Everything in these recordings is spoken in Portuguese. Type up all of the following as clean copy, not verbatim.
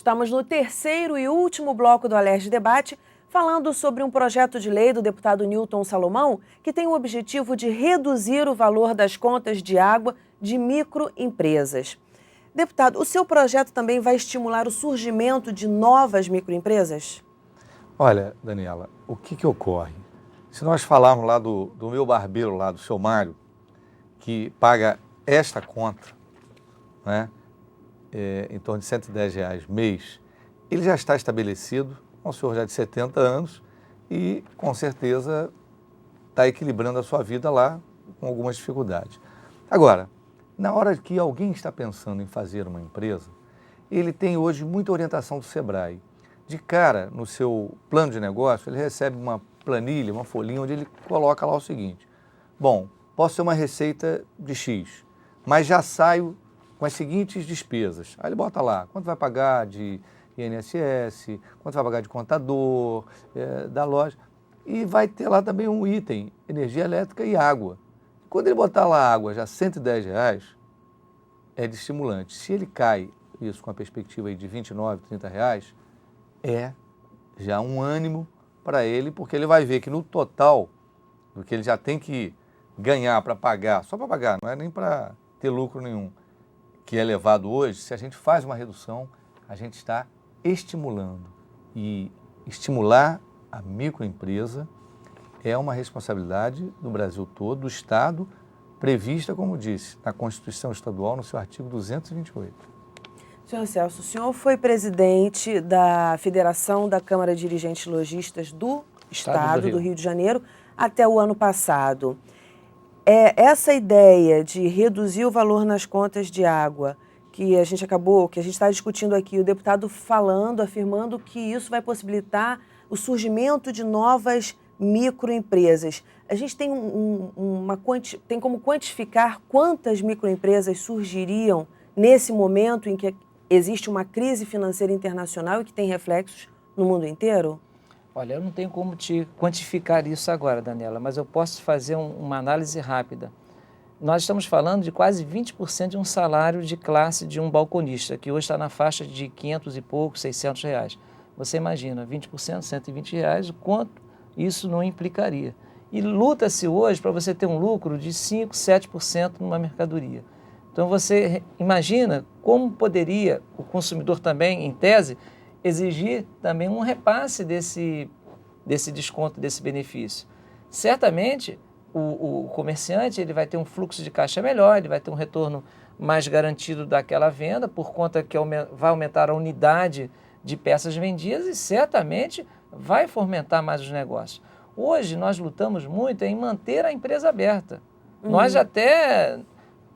Estamos no terceiro e último bloco do Alerj Debate, falando sobre um projeto de lei do deputado Newton Salomão que tem o objetivo de reduzir o valor das contas de água de microempresas. Deputado, o seu projeto também vai estimular o surgimento de novas microempresas? Olha, Daniela, o que ocorre? Se nós falarmos lá do meu barbeiro, lá do seu Mário, que paga esta conta, né, em torno de R$110 mês, ele já está estabelecido, é um senhor já de 70 anos e com certeza está equilibrando a sua vida lá com algumas dificuldades. Agora, na hora que alguém está pensando em fazer uma empresa, ele tem hoje muita orientação do Sebrae. De cara, no seu plano de negócio, ele recebe uma planilha, uma folhinha, onde ele coloca lá o seguinte: bom, posso ter uma receita de X, mas já saio com as seguintes despesas. Aí ele bota lá, quanto vai pagar de INSS, quanto vai pagar de contador, da loja, e vai ter lá também um item, energia elétrica e água. Quando ele botar lá água já R$110, é de estimulante. Se ele cai isso com a perspectiva aí de R$29, R$30, é já um ânimo para ele, porque ele vai ver que no total do que ele já tem que ganhar para pagar, só para pagar, não é nem para ter lucro nenhum, que é levado hoje, se a gente faz uma redução, a gente está estimulando. E estimular a microempresa é uma responsabilidade do Brasil todo, do Estado, prevista, como disse, na Constituição Estadual, no seu artigo 228. Senhor Celso, o senhor foi presidente da Federação da Câmara de Dirigentes Lojistas do Estado do Rio de Janeiro até o ano passado. Essa ideia de reduzir o valor nas contas de água, que a gente está discutindo aqui, o deputado falando, afirmando que isso vai possibilitar o surgimento de novas microempresas. A gente tem, tem como quantificar quantas microempresas surgiriam nesse momento em que existe uma crise financeira internacional e que tem reflexos no mundo inteiro? Olha, eu não tenho como te quantificar isso agora, Daniela, mas eu posso fazer uma análise rápida. Nós estamos falando de quase 20% de um salário de classe de um balconista, que hoje está na faixa de 500 e pouco, R$600. Você imagina, 20%, R$120, o quanto isso não implicaria. E luta-se hoje para você ter um lucro de 5%, 7% numa mercadoria. Então você imagina como poderia o consumidor também, em tese, exigir também um repasse desse desconto, desse benefício. Certamente, o comerciante ele vai ter um fluxo de caixa melhor, ele vai ter um retorno mais garantido daquela venda, por conta que vai aumentar a unidade de peças vendidas e certamente vai fomentar mais os negócios. Hoje, nós lutamos muito em manter a empresa aberta. Nós até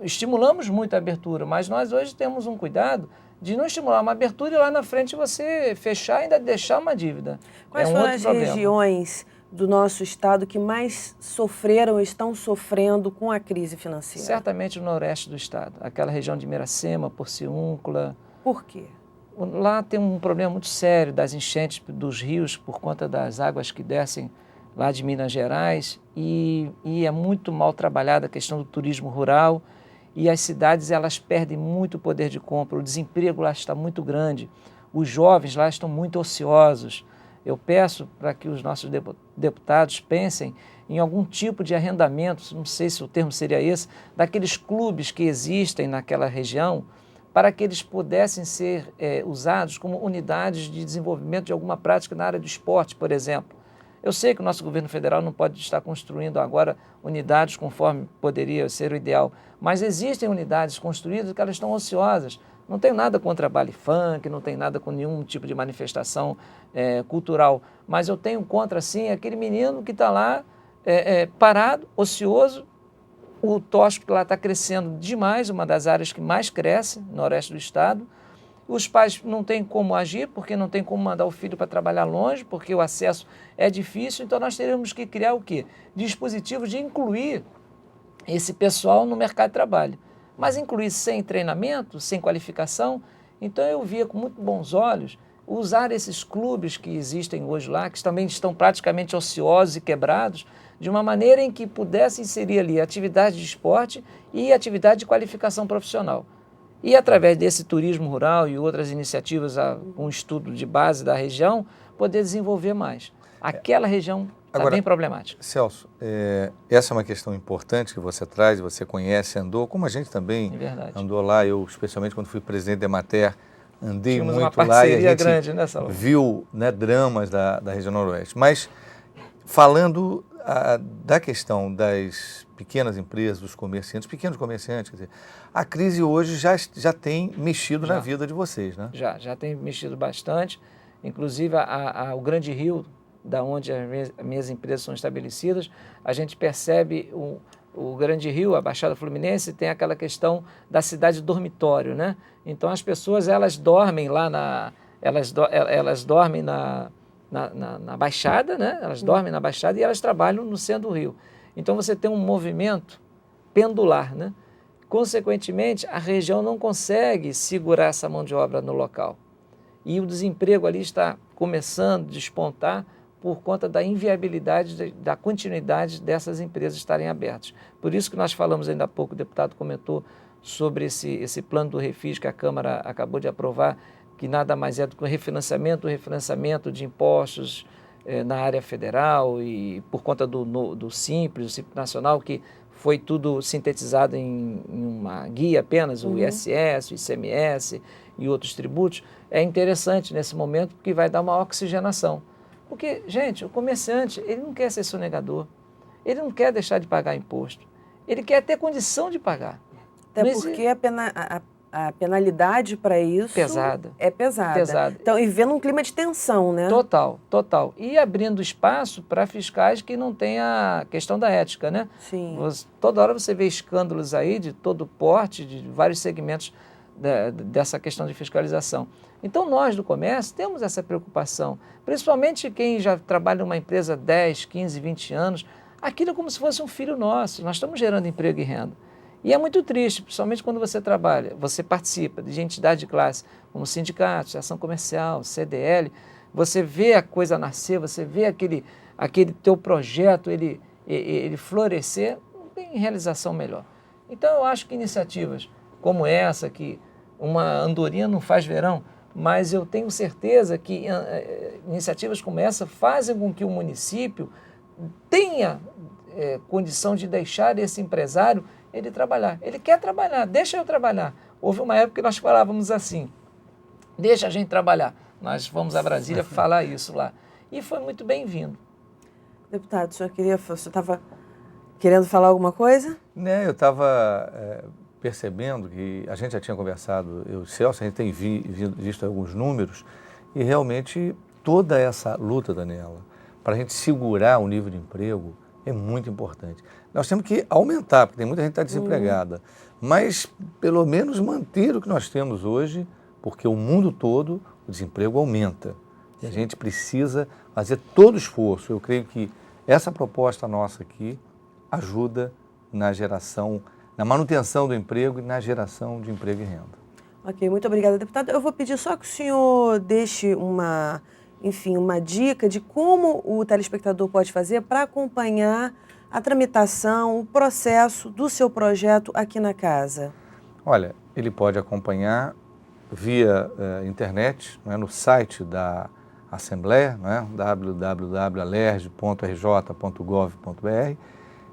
estimulamos muito a abertura, mas nós hoje temos um cuidado de não estimular uma abertura e lá na frente você fechar e ainda deixar uma dívida. Quais foram as regiões do nosso estado que mais sofreram ou estão sofrendo com a crise financeira? Certamente o noroeste do estado, aquela região de Miracema, Porciúncula. Por quê? Lá tem um problema muito sério das enchentes dos rios por conta das águas que descem lá de Minas Gerais e é muito mal trabalhada a questão do turismo rural. E as cidades elas perdem muito poder de compra, o desemprego lá está muito grande, os jovens lá estão muito ociosos. Eu peço para que os nossos deputados pensem em algum tipo de arrendamento, não sei se o termo seria esse, daqueles clubes que existem naquela região, para que eles pudessem ser usados como unidades de desenvolvimento de alguma prática na área do esporte, por exemplo. Eu sei que o nosso governo federal não pode estar construindo agora unidades conforme poderia ser o ideal, mas existem unidades construídas que elas estão ociosas. Não tenho nada contra baile funk, não tenho nada com nenhum tipo de manifestação cultural, mas eu tenho contra, sim, aquele menino que está lá parado, ocioso. O tóxico lá está crescendo demais, uma das áreas que mais cresce no noroeste do estado. Os pais não têm como agir, porque não tem como mandar o filho para trabalhar longe, porque o acesso é difícil, então nós teríamos que criar o quê? Dispositivos de incluir esse pessoal no mercado de trabalho. Mas incluir sem treinamento, sem qualificação, então eu via com muito bons olhos usar esses clubes que existem hoje lá, que também estão praticamente ociosos e quebrados, de uma maneira em que pudesse inserir ali atividade de esporte e atividade de qualificação profissional. E através desse turismo rural e outras iniciativas, um estudo de base da região, poder desenvolver mais. Aquela região está bem problemática. Celso, essa é uma questão importante que você traz, você conhece, andou, como a gente também andou lá, eu especialmente quando fui presidente da Emater, andei Tínhamos muito uma lá e a gente grande, né, Salomão? viu, né, dramas da região noroeste. Mas falando da questão das pequenas empresas, dos comerciantes, pequenos comerciantes, quer dizer, a crise hoje já tem mexido na vida de vocês, né? Já tem mexido bastante. Inclusive, o Grande Rio, da onde as minhas empresas são estabelecidas, a gente percebe o Grande Rio, a Baixada Fluminense, tem aquela questão da cidade dormitório, né? Então, as pessoas, elas dormem lá elas dormem na Baixada, né? Elas dormem na Baixada e elas trabalham no centro do Rio. Então, você tem um movimento pendular, né? Consequentemente, a região não consegue segurar essa mão de obra no local. E o desemprego ali está começando a despontar por conta da inviabilidade da continuidade dessas empresas estarem abertas. Por isso que nós falamos ainda há pouco, o deputado comentou sobre esse plano do Refis que a Câmara acabou de aprovar, que nada mais é do que o refinanciamento de impostos na área federal e por conta do Simples, o Simples Nacional, que foi tudo sintetizado em uma guia apenas, o ISS, o ICMS e outros tributos. É interessante nesse momento porque vai dar uma oxigenação. Porque, gente, o comerciante, ele não quer ser sonegador, ele não quer deixar de pagar imposto, ele quer ter condição de pagar. Até porque a penalidade para isso é pesada. Então, e vendo um clima de tensão, né? Total. E abrindo espaço para fiscais que não têm a questão da ética, né? Sim. Toda hora você vê escândalos aí de todo porte, de vários segmentos dessa questão de fiscalização. Então, nós do comércio temos essa preocupação, principalmente quem já trabalha numa empresa 10, 15, 20 anos, aquilo é como se fosse um filho nosso, nós estamos gerando emprego e renda. E é muito triste, principalmente quando você trabalha, você participa de entidade de classe, como sindicatos, ação comercial, CDL, você vê a coisa nascer, você vê aquele teu projeto, ele florescer, não tem realização melhor. Então, eu acho que iniciativas como essa, que uma andorinha não faz verão, mas eu tenho certeza que iniciativas como essa fazem com que o município tenha condição de deixar esse empresário ele trabalhar. Ele quer trabalhar, deixa eu trabalhar. Houve uma época que nós falávamos assim, deixa a gente trabalhar. Nós fomos a Brasília falar isso lá. E foi muito bem-vindo. Deputado, você estava querendo falar alguma coisa? Né, eu estava percebendo que a gente já tinha conversado, eu e o Celso, a gente tem visto alguns números, e realmente toda essa luta, Daniela, para a gente segurar o nível de emprego, é muito importante. Nós temos que aumentar, porque tem muita gente que está desempregada, mas pelo menos manter o que nós temos hoje, porque o mundo todo, o desemprego aumenta. E a gente precisa fazer todo o esforço. Eu creio que essa proposta nossa aqui ajuda na geração, na manutenção do emprego e na geração de emprego e renda. Ok, muito obrigada, deputado. Eu vou pedir só que o senhor deixe uma dica de como o telespectador pode fazer para acompanhar a tramitação, o processo do seu projeto aqui na casa. Olha, ele pode acompanhar via internet, né, no site da Assembleia, né, www.alerj.rj.gov.br,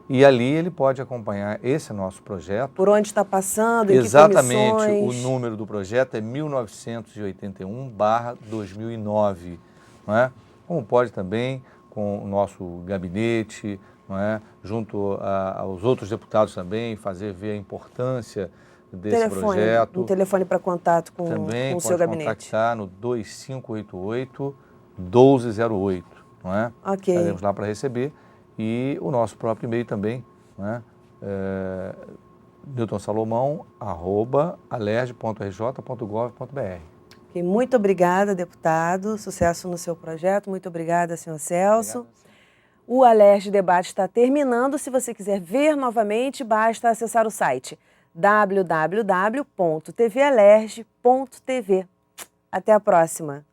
e ali ele pode acompanhar esse nosso projeto. Por onde está passando, em exatamente, que comissões? O número do projeto é 1981/2009, não é? Como pode também com o nosso gabinete, não é? Junto aos outros deputados também, fazer ver a importância desse projeto. Um telefone para contato com o seu gabinete. Também pode contactar no 2588-1208, não é? Ok. Estaremos lá para receber. E o nosso próprio e-mail também, né? newtonsalomão@alerj.rj.gov.br. Okay, muito obrigada, deputado. Sucesso no seu projeto. Muito obrigada, senhor Celso. Obrigado. O Alerj Debate está terminando. Se você quiser ver novamente, basta acessar o site www.tvalerj.tv. Até a próxima.